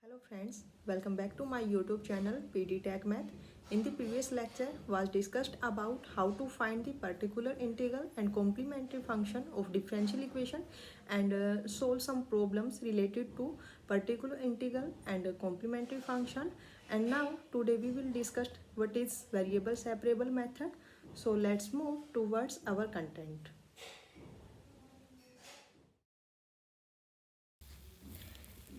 Hello friends, welcome back to my YouTube channel PD Tech Math. In the previous lecture was discussed about how to find the particular integral and complementary function of differential equation and solve some problems related to particular integral and complementary function. And now today we will discuss what is variable separable method. So let's move towards our content.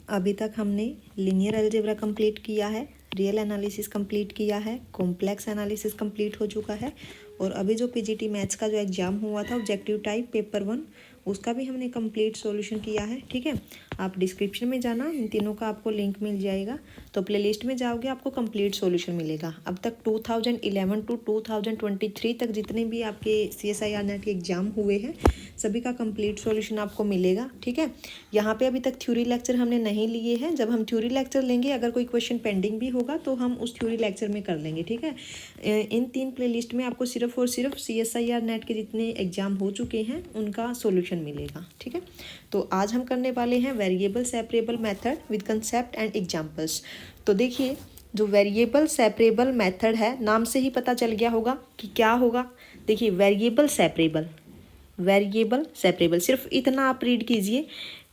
अभी तक हमने linear algebra complete किया है, real analysis complete किया है, complex analysis complete हो चुका है और अभी जो पीजीटी मैथ्स का जो एग्ज़ाम हुआ था ऑब्जेक्टिव टाइप पेपर 1 उसका भी हमने कंप्लीट सॉल्यूशन किया है। ठीक है, आप डिस्क्रिप्शन में जाना, इन तीनों का आपको लिंक मिल जाएगा। तो प्लेलिस्ट में जाओगे आपको कंप्लीट सॉल्यूशन मिलेगा। अब तक 2011 टू 2023 तक जितने भी आपके CSIR नेट के एग्ज़ाम हुए हैं सभी का कंप्लीट सॉल्यूशन आपको मिलेगा। ठीक है, यहाँ पे अभी तक थ्योरी लेक्चर हमने नहीं लिए हैं। जब हम थ्योरी लेक्चर लेंगे अगर कोई क्वेश्चन पेंडिंग भी होगा तो हम उस थ्योरी लेक्चर में कर लेंगे। ठीक है, इन 3 प्लेलिस्ट में आपको सिर्फ और सिर्फ CSIR नेट के जितने एग्जाम हो चुके हैं उनका सॉल्यूशन मिलेगा। ठीक है, तो आज हम करने वाले हैं variable separable method with concept and examples. तो देखिए, जो वेरिएबल सेपरेबल मेथड है नाम से ही पता चल गया होगा कि क्या होगा। देखिए, वेरिएबल सेपरेबल सिर्फ इतना आप रीड कीजिए,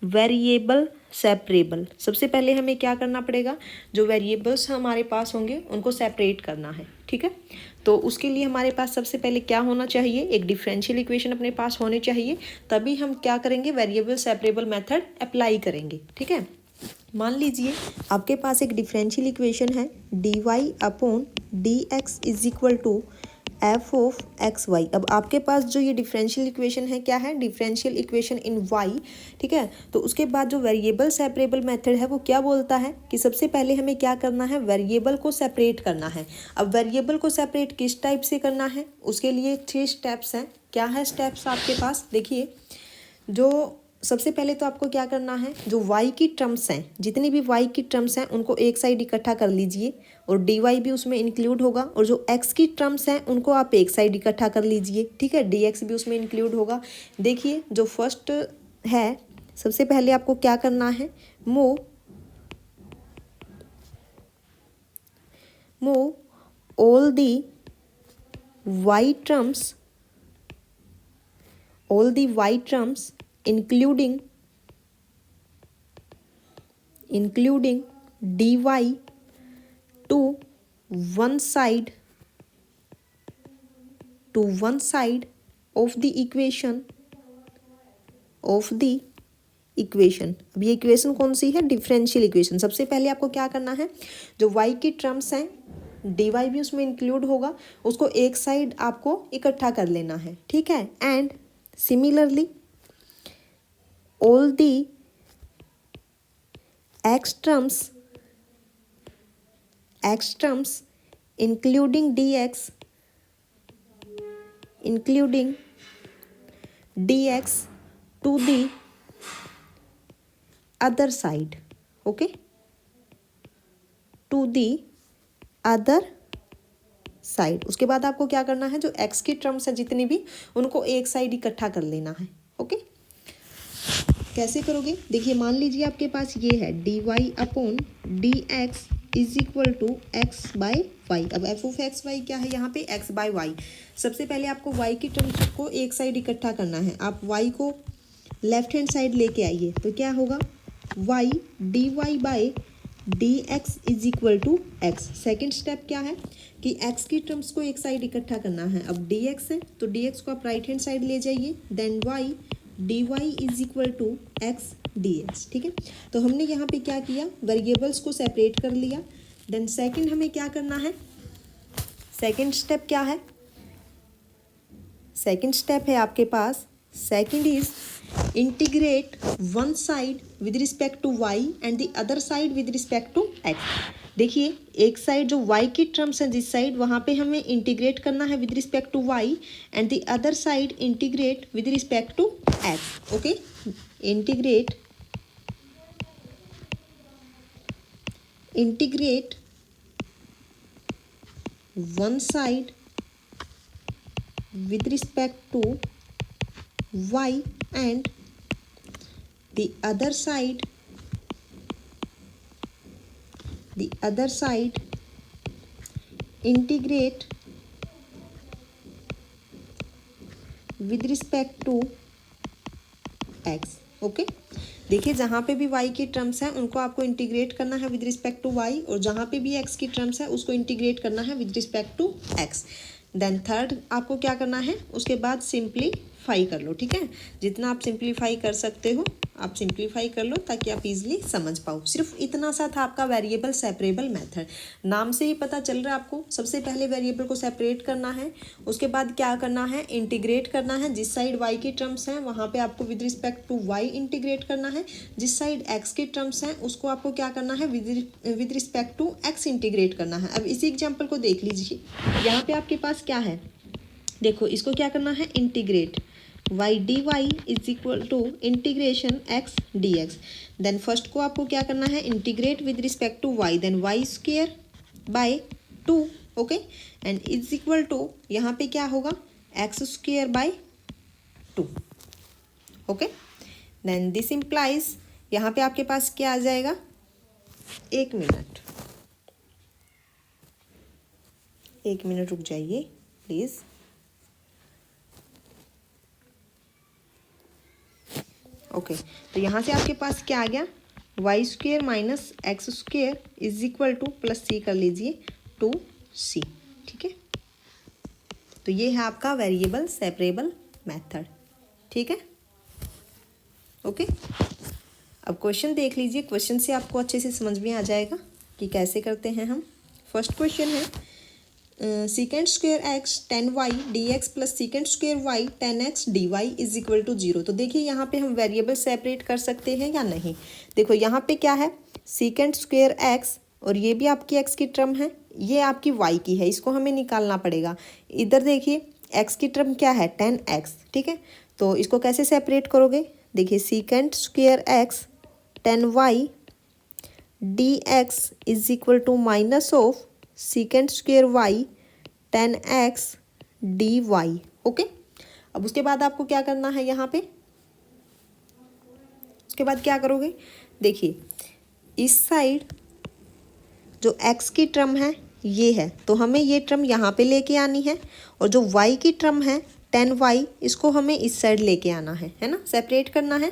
वेरिएबल सेपरेबल। सबसे पहले हमें क्या करना पड़ेगा, जो वेरिएबल्स हमारे पास होंगे उनको सेपरेट करना है। ठीक है, तो उसके लिए हमारे पास सबसे पहले क्या होना चाहिए, एक डिफरेंशियल इक्वेशन अपने पास होनी चाहिए, तभी हम क्या करेंगे, वेरिएबल सेपरेबल मेथड अप्लाई करेंगे। ठीक है, मान लीजिए आपके पास एक डिफरेंशियल इक्वेशन है dy/dx is equal to f of x y. अब आपके पास जो ये डिफरेंशियल इक्वेशन है क्या है, डिफरेंशियल इक्वेशन इन वाई। ठीक है, तो उसके बाद जो वेरिएबल सेपरेबल मेथड है वो क्या बोलता है कि सबसे पहले हमें क्या करना है, वेरिएबल को सेपरेट करना है। अब वेरिएबल को सेपरेट किस टाइप से करना है, उसके लिए 3 स्टेप्स हैं। क्या है स्टेप्स आपके पास, देखिए, जो सबसे पहले तो आपको क्या करना है, जो y की टर्म्स हैं, जितनी भी y की टर्म्स हैं उनको एक साइड इकट्ठा कर लीजिए और dy भी उसमें इंक्लूड होगा, और जो x की टर्म्स हैं उनको आप एक साइड इकट्ठा कर लीजिए। ठीक है, dx भी उसमें इंक्लूड होगा। देखिए, जो फर्स्ट है, सबसे पहले आपको क्या करना है, move all the y terms including dy to one side of the equation अब ये इक्वेशन कौन सी है, डिफरेंशियल इक्वेशन। सबसे पहले आपको क्या करना है, जो y की टर्म्स हैं dy भी उसमें इंक्लूड होगा, उसको एक साइड आपको इकट्ठा कर लेना है। ठीक है, and similarly all the x terms including dx to the other side, okay, to the other side. उसके बाद आपको क्या करना है, जो x की टर्म्स है जितनी भी उनको एक साइड इकट्ठा कर लेना है। ओके, कैसे करोगे, देखिए, मान लीजिए आपके पास ये है dy/dx is equal to x by y. अब एफ ऑफ एक्स वाई क्या है, यहाँ पे एक्स बाई वाई। सबसे पहले आपको y की टर्म्स को एक साइड इकट्ठा करना है। आप y को लेफ्ट हैंड साइड लेके आइए, तो क्या होगा, y dy/dx is equal to x. Second step क्या है कि x की टर्म्स को एक साइड इकट्ठा करना है। अब dx है तो dx को आप राइट हैंड साइड ले जाइए, then y dy is equal to x dx। ठीक है, तो हमने यहाँ पे क्या किया, वेरिएबल्स को सेपरेट कर लिया। देन सेकंड हमें क्या करना है, सेकंड स्टेप क्या है, सेकंड स्टेप है आपके पास, second is integrate one side with respect to y and the other side with respect to x। देखिए, एक साइड जो y की टर्म्स है जिस साइड, वहाँ पे हमें इंटीग्रेट करना है with respect to y and the other side integrate with respect to x। Okay, integrate one side with respect to y and the other side the other side integrate with respect to x. Okay, देखिए जहाँ पे भी y की terms हैं उनको आपको integrate करना है विद रिस्पेक्ट टू y, और जहाँ पे भी x की टर्म्स है उसको इंटीग्रेट करना है with respect to x. Then third आपको क्या करना है, उसके बाद सिंप्लीफाई कर लो. ठीक है, जितना आप सिंप्लीफाई कर सकते हो आप सिंप्लीफाई कर लो ताकि आप इजीली समझ पाओ. सिर्फ इतना सा था आपका वेरिएबल सेपरेबल मेथड. नाम से ही पता चल रहा है आपको, सबसे पहले वेरिएबल को सेपरेट करना है, उसके बाद क्या करना है, इंटीग्रेट करना है. जिस साइड y की टर्म्स हैं वहाँ पे आपको with respect to y integrate करना है, जिस साइड x की टर्म्स हैं उसको आपको क्या करना है, with respect to x integrate करना है. अब इसी एग्जाम्पल को देख लीजिए, यहाँ पे आपके पास क्या है, देखो इसको क्या करना है, integrate y dy is equal to integration x dx. Then first को आपको क्या करना है, integrate with respect to y, then y square by 2. Okay, and is equal to यहाँ पे क्या होगा, x square by 2. Okay, then this implies यहाँ पे आपके पास क्या आ जाएगा, 1 मिनट रुक जाइए प्लीज़. ओके, तो यहाँ से आपके पास क्या आ गया, y square minus x square is equal to plus c कर लीजिए 2c. ठीक है, तो ये है आपका वेरिएबल सेपरेबल मेथड. ठीक है, ओके. अब क्वेश्चन देख लीजिए, क्वेश्चन से आपको अच्छे से समझ में आ जाएगा कि कैसे करते हैं हम. फर्स्ट क्वेश्चन है second square x 10y dx plus second square y 10x dy is equal to 0. तो देखिए यहाँ पे हम वेरिएबल सेपरेट कर सकते हैं या नहीं. देखो यहाँ पे क्या है, सेकेंड स्क्वेयर x और ये भी आपकी x की टर्म है, ये आपकी y की है, इसको हमें निकालना पड़ेगा. इधर देखिए x की टर्म क्या है, 10x. ठीक है, तो इसको कैसे सेपरेट करोगे, देखिए second square x 10y dx is equal to minus of second square y 10x dy. Okay, अब उसके बाद आपको क्या करना है, यहाँ पे उसके बाद क्या करोगे, देखिए इस साइड जो x की टर्म है ये है, तो हमें ये टर्म यहाँ पे लेके आनी है, और जो y की टर्म है 10y इसको हमें इस साइड लेके आना है ना, सेपरेट करना है.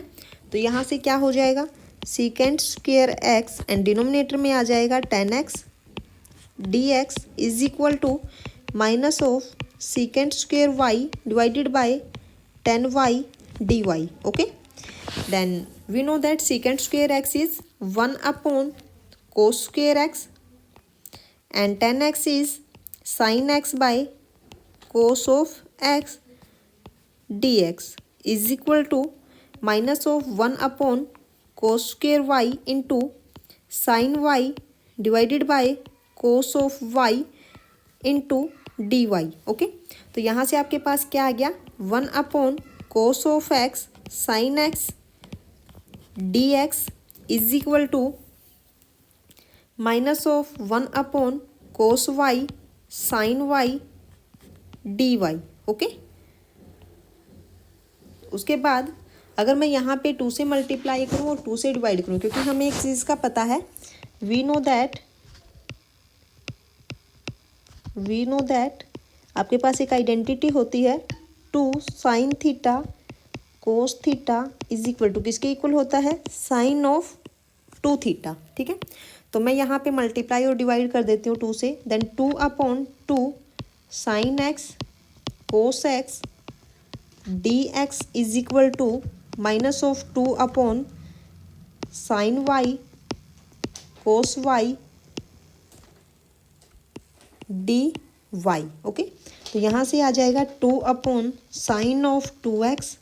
तो यहाँ से क्या हो जाएगा, second square x and denominator में आ जाएगा 10x dx is equal to minus of second square y divided by 10y dy. Okay, then we know that second square x is 1 upon cos square x and 10x is sine x by cos of x dx is equal to minus of 1 upon cos square y into sine y divided by cos of y into D y. Okay, तो यहाँ से आपके पास क्या आ गया, 1 upon cos of x sine x dx is equal to minus of 1 upon cos y sine y dy. Okay, उसके बाद अगर मैं यहाँ पे 2 से मल्टीप्लाई करूँ और 2 से डिवाइड करूँ, क्योंकि हमें एक चीज़ का पता है, वी नो दैट आपके पास एक आइडेंटिटी होती है 2 sine theta cos theta is equal to किसके इक्वल होता है, साइन ऑफ 2 थीटा. ठीक है, तो मैं यहाँ पे मल्टीप्लाई और डिवाइड कर देती हूँ 2 से, then 2 upon 2 sine x cos x d x is equal to minus of 2 upon sine y cos y d y. Okay, तो यहाँ से आ जाएगा 2 upon sine of 2x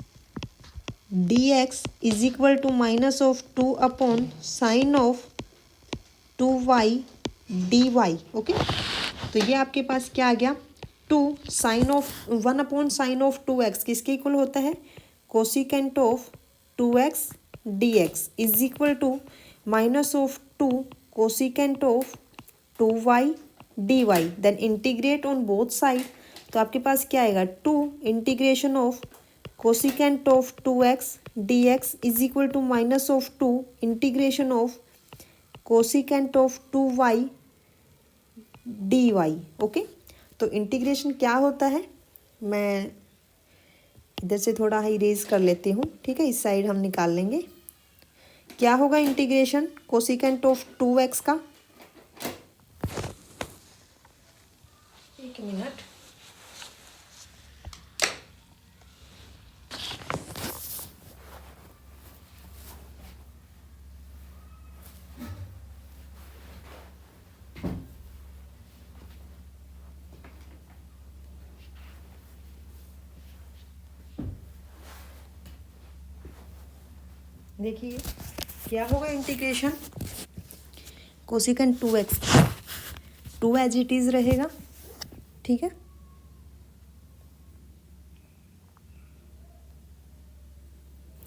d x is equal to minus of 2 upon sine of 2y d y. Okay, तो ये आपके पास क्या आ गया, 2 sine of 1 upon sine of 2x किसके इक्वल होता है, cosecant of 2x dx is equal to minus of 2 cosecant of 2y dy. Then integrate on both side, तो आपके पास क्या आएगा, 2 integration of cosecant of 2x dx is equal to minus of 2 integration of cosecant of 2y dy। Okay, तो integration क्या होता है, मैं इधर से थोड़ा ही इरेज कर लेती हूँ, ठीक है, इस साइड हम निकाल लेंगे। क्या होगा इंटीग्रेशन कोसिकेंट ऑफ 2x का, एक मिनट, देखिए क्या होगा integration cosecant 2x, 2 as it is रहेगा, ठीक है,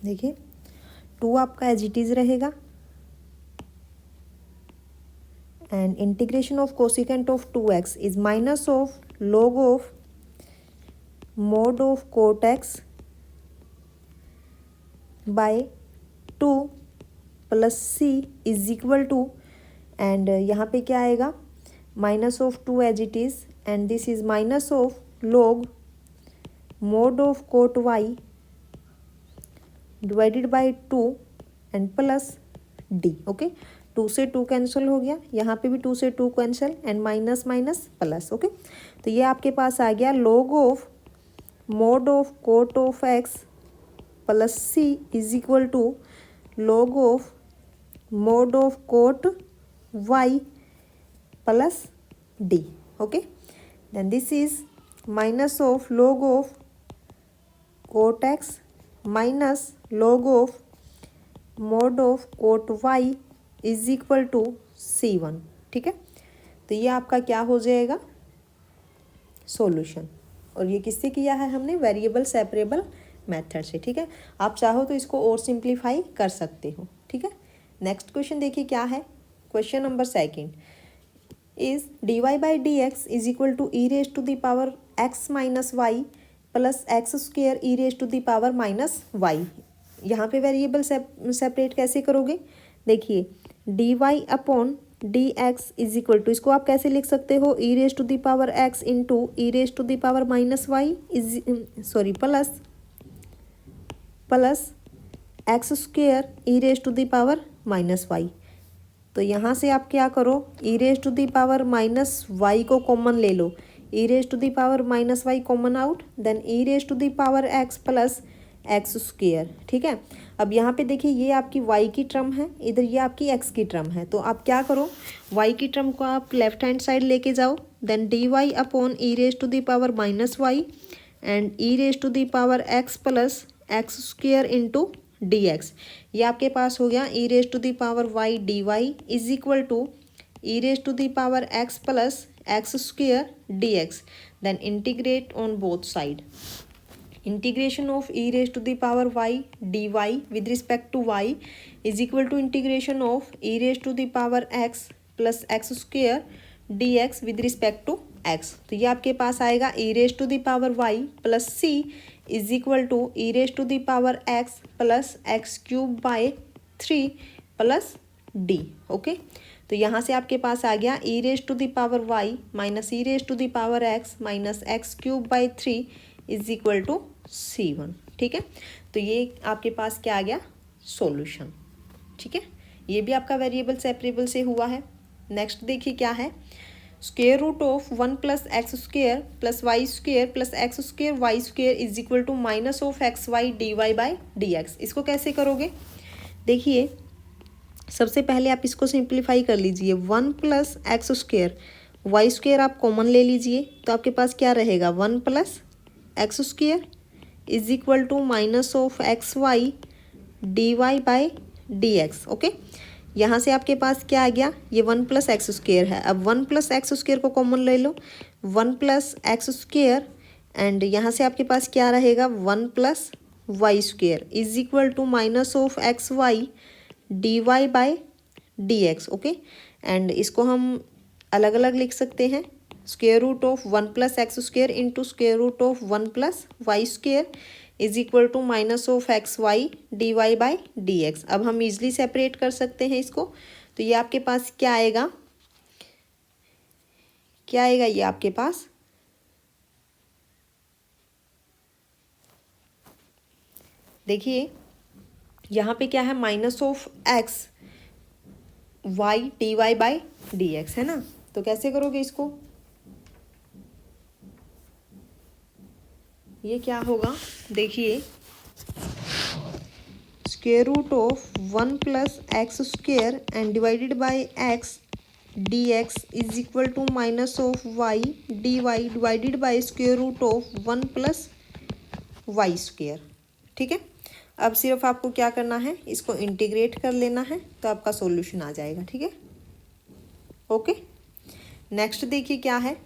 देखिए 2 आपका एज इट इज रहेगा and integration of cosecant of 2x is minus of log of mod of cot x by 2 plus C is equal to, and यहाँ पे क्या आएगा, minus of 2 as it is and this is minus of log mod of cot y divided by 2 and plus D. Okay, 2 से 2 cancel हो गया, यहाँ पे भी 2 से 2 cancel and minus minus plus. Okay, तो ये आपके पास आ गया log of mod of cot of x plus C is equal to log of mod of cot y plus D. Okay, then this is minus of log of cot x minus log of mod of cot y is equal to C1, ठीक है, तो ये आपका क्या हो जाएगा solution. और ये किससे किया है हमने, वेरिएबल सेपरेबल मेथड से, ठीक है। आप चाहो तो इसको और सिंप्लीफाई कर सकते हो, ठीक है। नेक्स्ट क्वेश्चन देखिए क्या है, question number second is dy by d x is equal to e raise to the power x minus y plus x square e raise to the power minus y. यहाँ पे variable separate कैसे करोगे, देखिए d y upon d x is equal to, इसको आप कैसे लिख सकते हो, e raise to the power x into e raise to the power minus y is plus x square e raise to the power minus y. तो यहाँ से आप क्या करो, e raise to the power minus y को common ले लो, e raise to the power minus y common out, then e raise to the power x plus x square, ठीक है। अब यहाँ पे देखिए ये आपकी y की टर्म है, इधर ये आपकी x की टर्म है, तो आप क्या करो, y की टर्म को आप लेफ्ट हैंड साइड लेके जाओ, then d y upon e raise to the power minus y and e raise to the power x plus x square into d x. ये आपके पास हो गया e raise to the power y d y is equal to e raise to the power x plus x square d x, then integrate on both side. Integration of e raised to the power y dy with respect to y is equal to integration of e raised to the power x plus x square dx with respect to x। तो ये आपके पास आएगा e raised to the power y plus c is equal to e raised to the power x plus x cube by 3 plus d। Okay, तो यहाँ से आपके पास आ गया e raised to the power y minus e raised to the power x minus x cube by 3 is equal to C1, ठीक है। तो ये आपके पास क्या आ गया सॉल्यूशन, ठीक है। ये भी आपका वेरिएबल सेपरेबल से हुआ है। नेक्स्ट देखिए क्या है, square root of 1 plus x square plus y square plus x square y square is equal to minus of x y d y by d x. इसको कैसे करोगे, देखिए सबसे पहले आप इसको सिंप्लीफाई कर लीजिए, 1 plus x square y square आप कॉमन ले लीजिए, तो आपके पास क्या रहेगा 1 plus x square is equal to minus of x y d y by d x. Okay, यहाँ से आपके पास क्या आ गया, ये 1 प्लस एक्स स्क्वेयर है, अब 1 प्लस एक्स स्क्वेयर को कॉमन ले लो, 1 प्लस एक्स स्क्वेयर एंड यहाँ से आपके पास क्या रहेगा 1 plus y square is equal to minus of x y d y by d x. Okay, and इसको हम अलग अलग लिख सकते हैं, square root of 1 plus x square into square root of 1 plus y square is equal to minus of x y d y by d x. अब हम easily separate कर सकते हैं इसको, तो ये आपके पास क्या आएगा, क्या आएगा ये आपके पास, देखिए यहाँ पे क्या है, minus of x y d y by d x है ना। तो कैसे करोगे इसको, ये क्या होगा, देखिए square root of 1 plus x square and divided by x d x is equal to minus of y d y divided by square root of 1 plus y square. ठीक है, अब सिर्फ आपको क्या करना है, इसको इंटीग्रेट कर लेना है तो आपका सॉल्यूशन आ जाएगा। ठीक है, ओके। नेक्स्ट देखिए क्या है,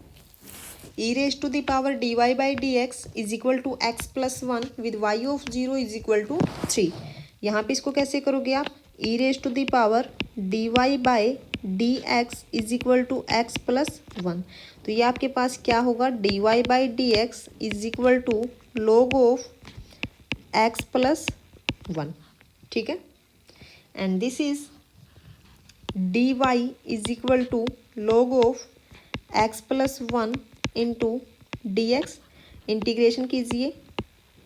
e raise to the power dy by d x is equal to x plus 1 with y of 0 is equal to 3। यहाँ पे इसको कैसे करोगे आप, e raise to the power dy by d x is equal to x plus 1। तो ये आपके पास क्या होगा, dy by d x is equal to log of x plus 1। ठीक है, and this is dy is equal to log of x plus 1 into d x. Integration कीजिए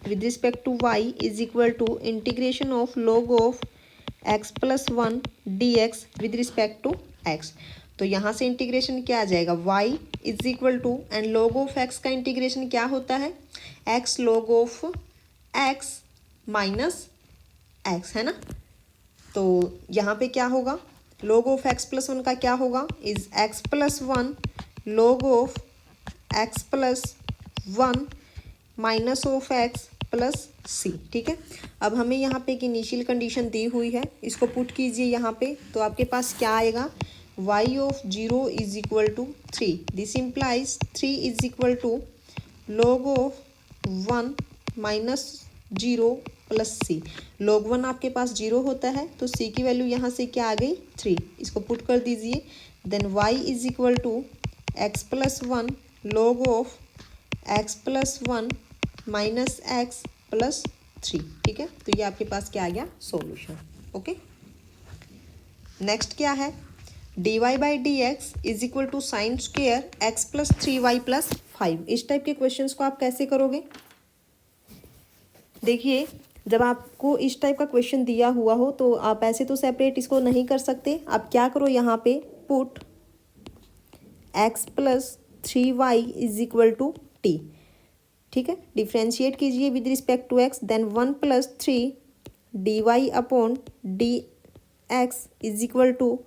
with respect to y is equal to integration of log of x plus 1 d x with respect to x। तो यहाँ से इंटीग्रेशन क्या आ जाएगा, y is equal to and log of x का integration क्या होता है, x log of x minus x है ना। तो यहाँ पे क्या होगा, log ऑफ x प्लस 1 का क्या होगा, is x plus 1 log of x plus 1 minus of x plus c। ठीक है, अब हमें यहाँ पे एक इनिशियल कंडीशन दी हुई है, इसको पुट कीजिए यहाँ पे, तो आपके पास क्या आएगा, y of 0 is equal to 3। This implies 3 is equal to log of 1 minus 0 plus c। log 1 आपके पास 0 होता है तो c की वैल्यू यहाँ से क्या आ गई, 3। इसको पुट कर दीजिए, then y is equal to x plus 1 log of x plus 1 minus x plus 3। ठीक है, तो ये आपके पास क्या आ गया, सॉल्यूशन। ओके, नेक्स्ट क्या है, dy by d x is equal to sine square x plus 3y plus 5। इस टाइप के क्वेश्चंस को आप कैसे करोगे, देखिए जब आपको इस टाइप का क्वेश्चन दिया हुआ हो तो आप ऐसे तो सेपरेट इसको नहीं कर सकते, आप क्या करो, यहाँ पे put x plus 3y is equal to t. ठीक है, डिफ्रेंशिएट कीजिए with respect to x, then 1 plus 3 dy upon d x is equal to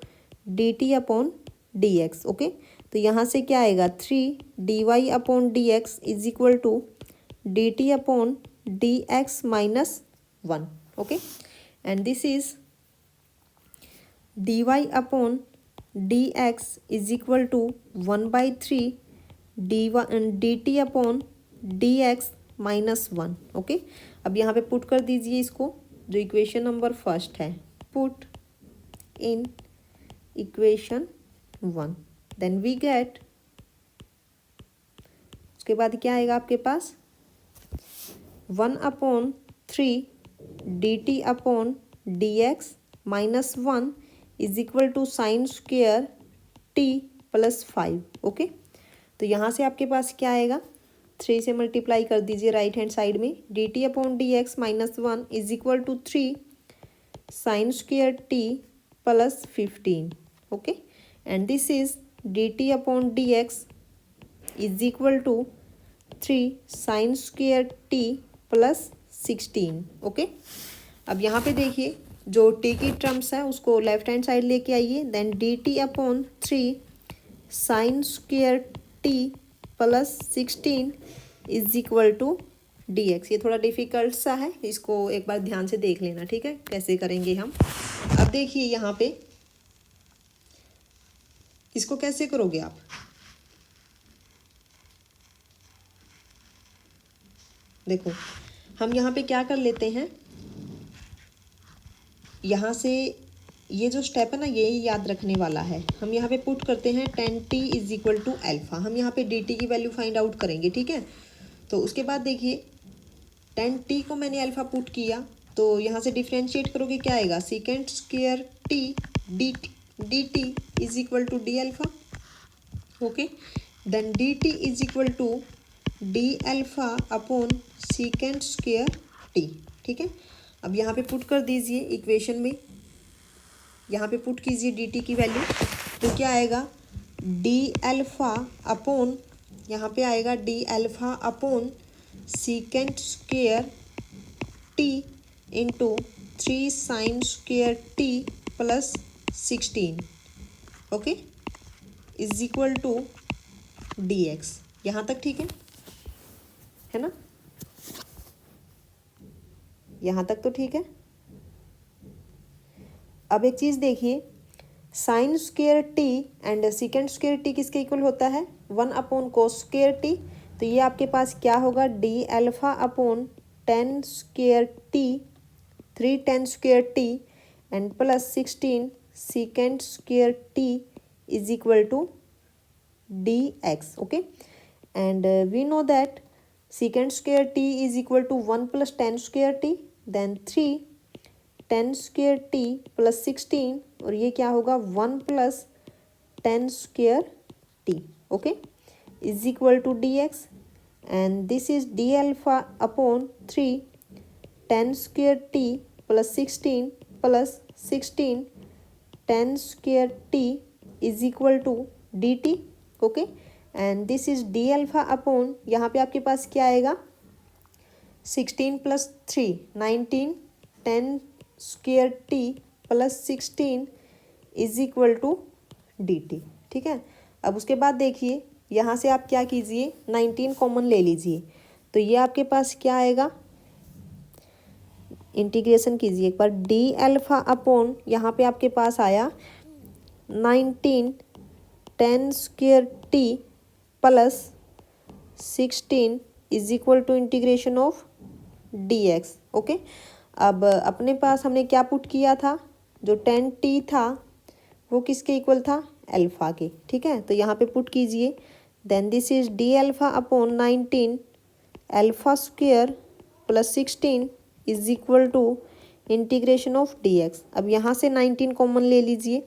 d t upon d x. Okay, तो यहाँ से क्या आएगा, 3 dy upon d x is equal to d t upon d x minus 1। Okay, and this is dy upon d x is equal to 1/3 d t upon d x minus 1। Okay, अब यहाँ पे put कर दीजिए इसको, जो equation number first है, put in equation 1, then we get, उसके बाद क्या आएगा आपके पास, 1/3 d t upon d x minus 1 is equal to sine square t plus 5। Okay, तो यहाँ से आपके पास क्या आएगा, 3 से मल्टीप्लाई कर दीजिए राइट हैंड साइड में, d t upon d x minus 1 is equal to 3 sine square t plus 15। Okay, and this is d t upon d x is equal to 3 sine square t plus 16। Okay, अब यहाँ पे देखिए जो T की terms है उसको left hand side लेके आइए, then d t upon 3 sine square t plus 16 is equal to d x. ये थोड़ा डिफिकल्ट सा है, इसको एक बार ध्यान से देख लेना। ठीक है, कैसे करेंगे हम, अब देखिए यहाँ पे इसको कैसे करोगे आप, देखो हम यहाँ पे क्या कर लेते हैं, यहाँ से ये जो स्टेप है ना ये याद रखने वाला है, हम यहाँ पे पुट करते हैं 10t is equal to alpha. हम यहाँ पे dt की वैल्यू फाइंड आउट करेंगे। ठीक है, तो उसके बाद देखिए 10t को मैंने अल्फ़ा पुट किया, तो यहाँ से डिफ्रेंशिएट करोगे क्या आएगा, second square t dt d t is equal to d alpha, okay, then d t is equal to d alpha upon second square t, ठीक है। अब यहाँ पे पुट कर दीजिए इक्वेशन में, यहाँ पे पुट कीजिए डी टी की वैल्यू, तो क्या आएगा डी अल्फा अपॉन, यहाँ पे आएगा d alpha upon second square t into 3 sine square t plus 16, okay, is equal to d x. यहाँ तक ठीक है ना, यहाँ तक तो ठीक है। अब एक चीज़ देखिए, sign square t and second square T किसके इक्वल होता है, 1 अपॉन कोस स्क्वायर टी, तो ये आपके पास क्या होगा d alpha upon 10 square t, 3 10 square t and plus 16 second square t is equal to d x, okay. And we know that secant square t is equal to 1 plus 10 square t, then 3 10 square t plus 16, और ये क्या होगा 1 plus 10 square t, okay, is equal to dx, and this is d alpha upon 3 10 square t plus 16 plus 16 10 square t is equal to dt, okay, and this is d alpha upon, यहाँ पे आपके पास क्या आएगा 16 plus 3 19 10 square t plus 16 is equal to d t, ठीक है। अब उसके बाद देखिए यहाँ से आप क्या कीजिए 19 कॉमन ले लीजिए, तो ये आपके पास क्या आएगा, इंटीग्रेशन कीजिए एक बार, डी अल्फा अपॉन यहाँ पे आपके पास आया 19 10 square t plus 16 is equal to integration of d x, okay. अब अपने पास हमने क्या पुट किया था, जो 10 टी था वो किसके इक्वल था, अल्फा के, ठीक है, तो यहाँ पे पुट कीजिए, then this is d alpha upon 19 alpha square plus 16 is equal to integration of d x. अब यहाँ से 19 कॉमन ले लीजिए,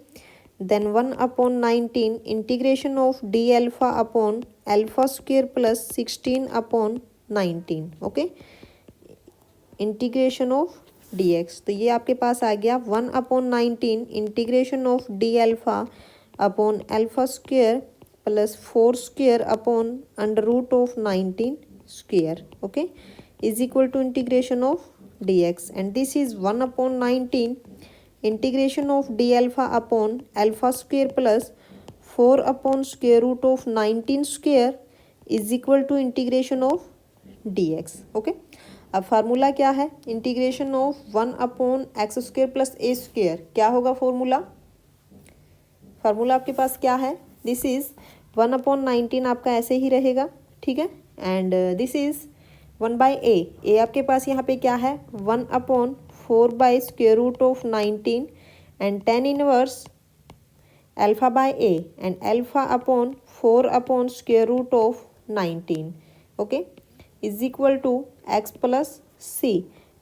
then 1 upon 19 integration of d alpha upon alpha square plus 16 upon 19, okay, integration of dx, तो ये आपके पास आ गया 1 upon 19 integration of d alpha upon alpha square plus 4 square upon under root of 19 square, okay, is equal to integration of dx, and this is 1 upon 19 integration of d alpha upon alpha square plus 4 upon square root of 19 square is equal to integration of d x, okay. अब formula क्या है, integration of 1 upon x square plus a square, क्या होगा formula, formula आपके पास क्या है, this is 1 upon 19 आपका ऐसे ही रहेगा, ठीक है, and this is 1 by a आपके पास यहाँ पे क्या है 1 upon 4 by square root of 19 and 10 inverse alpha by a and alpha upon 4 upon square root of 19, okay, is equal to x plus c,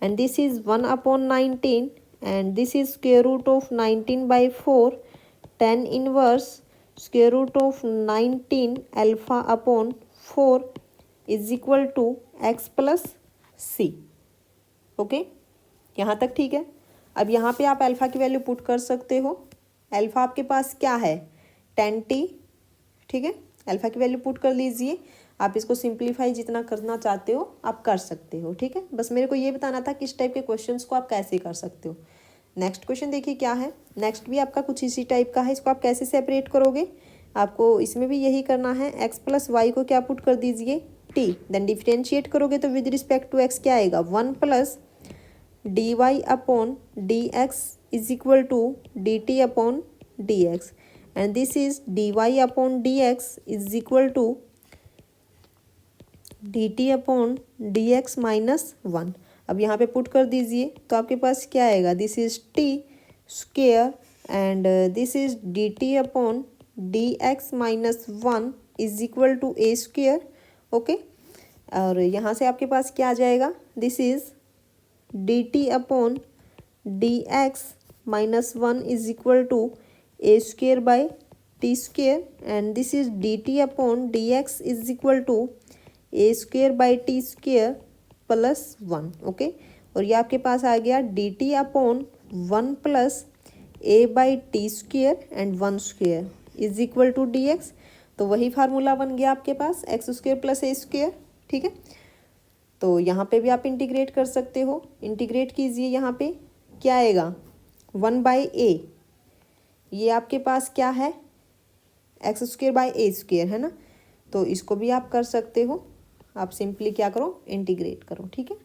and this is 1 upon 19 and this is square root of 19 by 4 10 inverse square root of 19 alpha upon 4 is equal to x plus c, okay, यहाँ तक ठीक है। अब यहाँ पे आप alpha की value put कर सकते हो, अल्फ़ा आपके पास क्या है 10 टी, ठीक है, अल्फ़ा की वैल्यू पुट कर लीजिए, आप इसको सिंप्लीफाई जितना करना चाहते हो आप कर सकते हो, ठीक है, बस मेरे को ये बताना था किस टाइप के क्वेश्चंस को आप कैसे कर सकते हो। नेक्स्ट क्वेश्चन देखिए क्या है, नेक्स्ट भी आपका कुछ इसी टाइप का है, इसको आप कैसे सेपरेट करोगे, आपको इसमें भी यही करना है, एक्स प्लस वाई को क्या पुट कर दीजिए टी, देन डिफ्रेंशिएट करोगे तो विद रिस्पेक्ट टू एक्स क्या आएगा 1 plus d y upon d x is equal to d t upon d x, and this is d y upon d x is equal to d t upon d x minus 1। अब यहाँ पे put कर दीजिए तो आपके पास क्या आएगा, this is t square and this is d t upon d x minus 1 is equal to a square, okay, और यहाँ से आपके पास क्या आ जाएगा, this is d t upon d x minus 1 is equal to a square by t square and this is d t upon d x is equal to a square by t square plus 1। Okay, और ये आपके पास आ गया d t upon 1 plus a by t square and 1 square is equal to d x. तो वही formula बन गया आपके पास x square plus a square. ठीक है, तो यहाँ पे भी आप इंटीग्रेट कर सकते हो। इंटीग्रेट कीजिए, यहाँ पे क्या आएगा 1 बाई ए, ये आपके पास क्या है x square by A square है ना, तो इसको भी आप कर सकते हो। आप सिंपली क्या करो इंटीग्रेट करो। ठीक है,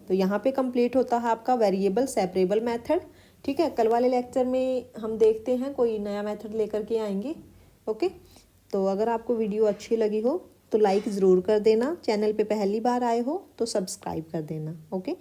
तो यहाँ पे कंप्लीट होता है आपका वेरिएबल सेपरेबल मेथड। ठीक है, कल वाले लेक्चर में हम देखते हैं कोई नया मेथड लेकर के आएंगे। ओके, तो अगर आपको वीडियो अच्छी लगी हो तो लाइक ज़रूर कर देना, चैनल पे पहली बार आए हो तो सब्सक्राइब कर देना। ओके।